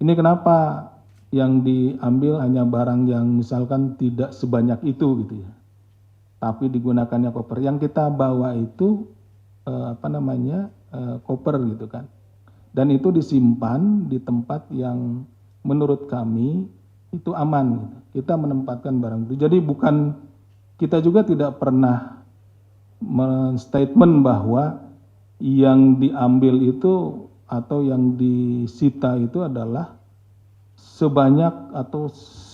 Ini kenapa yang diambil hanya barang yang misalkan tidak sebanyak itu gitu ya, tapi digunakannya koper. Yang kita bawa itu koper gitu kan. Dan itu disimpan di tempat yang menurut kami itu aman gitu. Kita menempatkan barang itu. Jadi bukan, kita juga tidak pernah men-statement bahwa yang diambil itu atau yang disita itu adalah sebanyak atau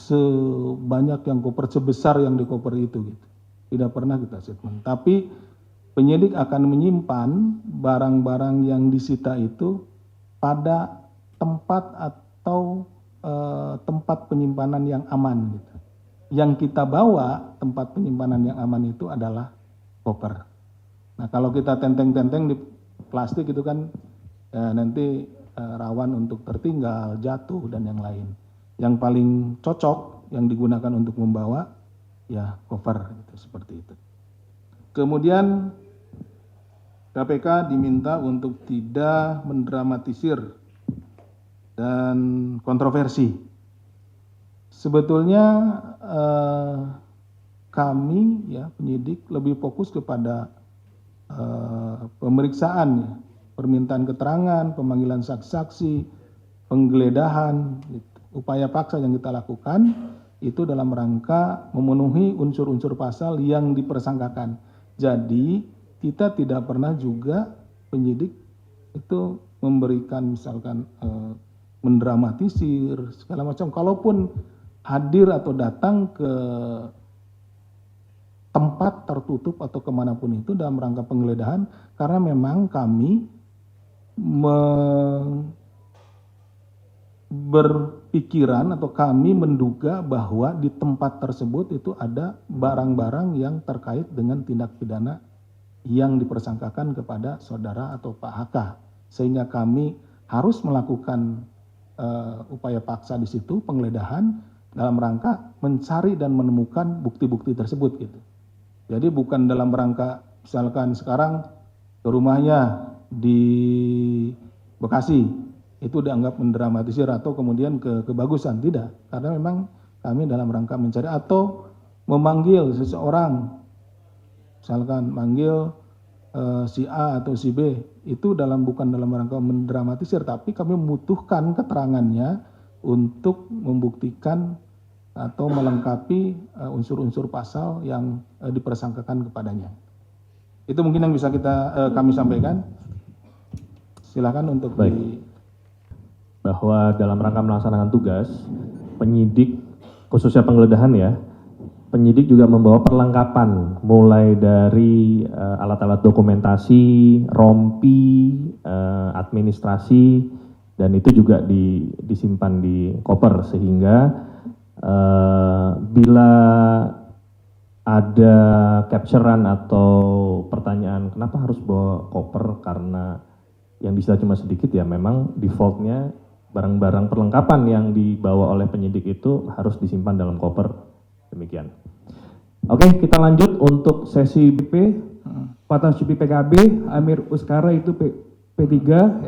sebanyak yang koper, sebesar yang di koper itu gitu. Tidak pernah kita statement. Tapi penyidik akan menyimpan barang-barang yang disita itu pada tempat atau tempat penyimpanan yang aman gitu. Yang kita bawa tempat penyimpanan yang aman itu adalah koper. Nah, kalau kita tenteng-tenteng di plastik itu kan nanti rawan untuk tertinggal, jatuh dan yang lain. Yang paling cocok yang digunakan untuk membawa ya cover gitu, seperti itu. Kemudian KPK diminta untuk tidak mendramatisir dan kontroversi. Sebetulnya kami ya penyidik lebih fokus kepada pemeriksaan ya, permintaan keterangan, pemanggilan saksi-saksi, penggeledahan, gitu. Upaya paksa yang kita lakukan itu dalam rangka memenuhi unsur-unsur pasal yang dipersangkakan. Jadi kita tidak pernah juga penyidik itu memberikan misalkan mendramatisir segala macam. Kalaupun hadir atau datang ke tempat tertutup atau kemanapun itu dalam rangka penggeledahan, karena memang kami berpikiran atau kami menduga bahwa di tempat tersebut itu ada barang-barang yang terkait dengan tindak pidana yang dipersangkakan kepada saudara atau Pak HK, sehingga kami harus melakukan upaya paksa di situ, penggeledahan dalam rangka mencari dan menemukan bukti-bukti tersebut gitu. Jadi bukan dalam rangka misalkan sekarang ke rumahnya di Bekasi itu dianggap mendramatisir atau kemudian kebagusan, tidak, karena memang kami dalam rangka mencari atau memanggil seseorang, misalkan manggil si A atau si B, itu bukan dalam rangka mendramatisir, tapi kami membutuhkan keterangannya untuk membuktikan atau melengkapi unsur-unsur pasal yang dipersangkakan kepadanya. Itu mungkin yang bisa kami sampaikan. Silakan untuk bahwa dalam rangka melaksanakan tugas, penyidik khususnya penggeledahan ya, penyidik juga membawa perlengkapan mulai dari alat-alat dokumentasi, rompi, administrasi, dan itu juga disimpan di koper sehingga bila ada capturean atau pertanyaan kenapa harus bawa koper karena yang disita cuma sedikit, ya memang defaultnya barang-barang perlengkapan yang dibawa oleh penyidik itu harus disimpan dalam koper. Demikian. Oke, kita lanjut untuk sesi BP. Fatah Syupi PKB, Amir Uskara itu P3,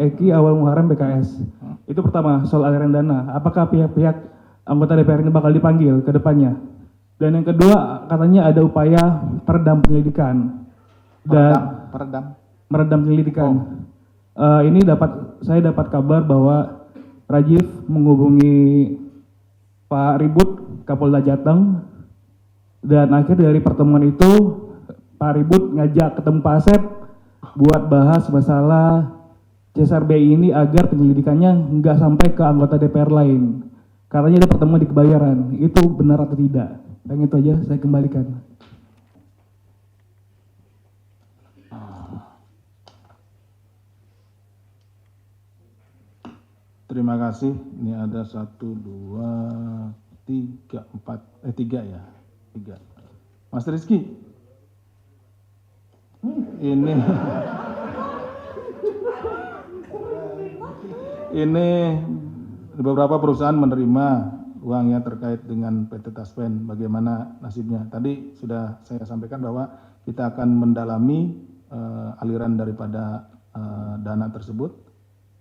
Eki Awal Muharrem PKS. Itu pertama, soal aliran dana. Apakah pihak-pihak anggota DPR ini bakal dipanggil ke depannya? Dan yang kedua, katanya ada upaya peredam penyelidikan. Meredam penyelidikan. Ini saya dapat kabar bahwa Rajiv menghubungi Pak Ribut, Kapolda Jateng, dan akhir dari pertemuan itu Pak Ribut ngajak ketemu Pak Asep buat bahas masalah CSR BI ini agar penyelidikannya nggak sampai ke anggota DPR lain. Katanya ada pertemuan di Kebayoran, itu benar atau tidak? Yang itu aja saya kembalikan. Terima kasih. Ini ada 1, 2, 3, 4, 3 ya. 3. Mas Rizky. Ini beberapa perusahaan menerima uangnya terkait dengan PT Taspen. Bagaimana nasibnya? Tadi sudah saya sampaikan bahwa kita akan mendalami aliran daripada dana tersebut,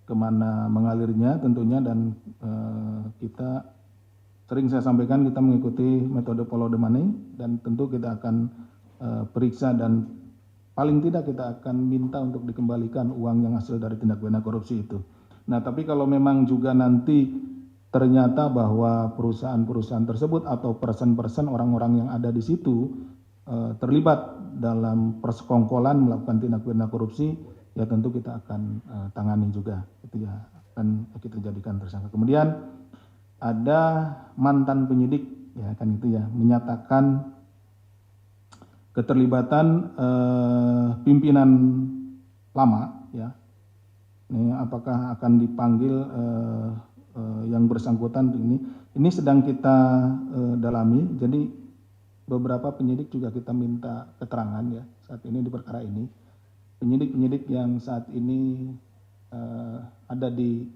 kemana mengalirnya tentunya, dan kita sering saya sampaikan kita mengikuti metode follow the money dan tentu kita akan periksa dan paling tidak kita akan minta untuk dikembalikan uang yang hasil dari tindak pidana korupsi itu. Nah, tapi kalau memang juga nanti ternyata bahwa perusahaan-perusahaan tersebut atau person-person orang-orang yang ada di situ terlibat dalam persekongkolan melakukan tindak pidana korupsi, ya tentu kita akan tangani juga, itu ya akan kita jadikan tersangka. Kemudian ada mantan penyidik, ya kan itu ya menyatakan keterlibatan pimpinan lama, ya. Ini apakah akan dipanggil yang bersangkutan ini? Ini sedang kita dalami. Jadi beberapa penyidik juga kita minta keterangan ya saat ini di perkara ini. Penyidik-penyidik yang saat ini ada di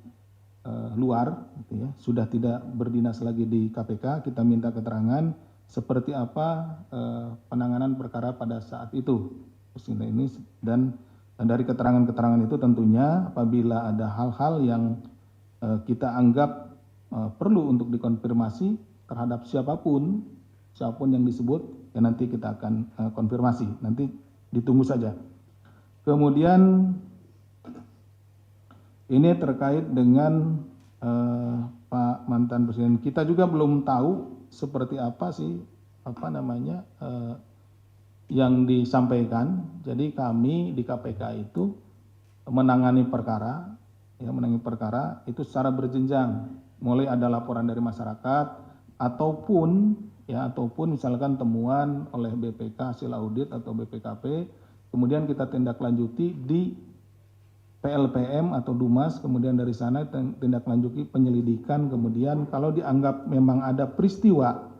luar, gitu ya, sudah tidak berdinas lagi di KPK. Kita minta keterangan seperti apa penanganan perkara pada saat itu. Ini dan dari keterangan-keterangan itu tentunya apabila ada hal-hal yang kita anggap perlu untuk dikonfirmasi terhadap siapapun yang disebut, ya nanti kita akan konfirmasi, nanti ditunggu saja. Kemudian ini terkait dengan Pak mantan presiden, kita juga belum tahu seperti apa sih yang disampaikan. Jadi kami di KPK itu menangani perkara itu secara berjenjang, mulai ada laporan dari masyarakat ataupun misalkan temuan oleh BPK hasil audit atau BPKP, kemudian kita tindak lanjuti di PLPM atau Dumas, kemudian dari sana tindak lanjuti penyelidikan, kemudian kalau dianggap memang ada peristiwa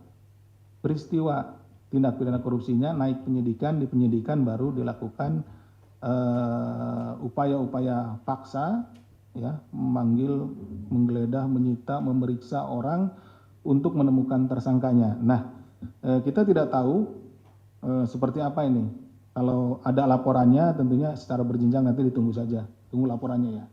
tindak pidana korupsinya, naik penyidikan, di penyidikan baru dilakukan upaya-upaya paksa, ya, memanggil, menggeledah, menyita, memeriksa orang untuk menemukan tersangkanya. Nah, kita tidak tahu seperti apa ini. Kalau ada laporannya tentunya secara berjenjang, nanti ditunggu saja, tunggu laporannya ya.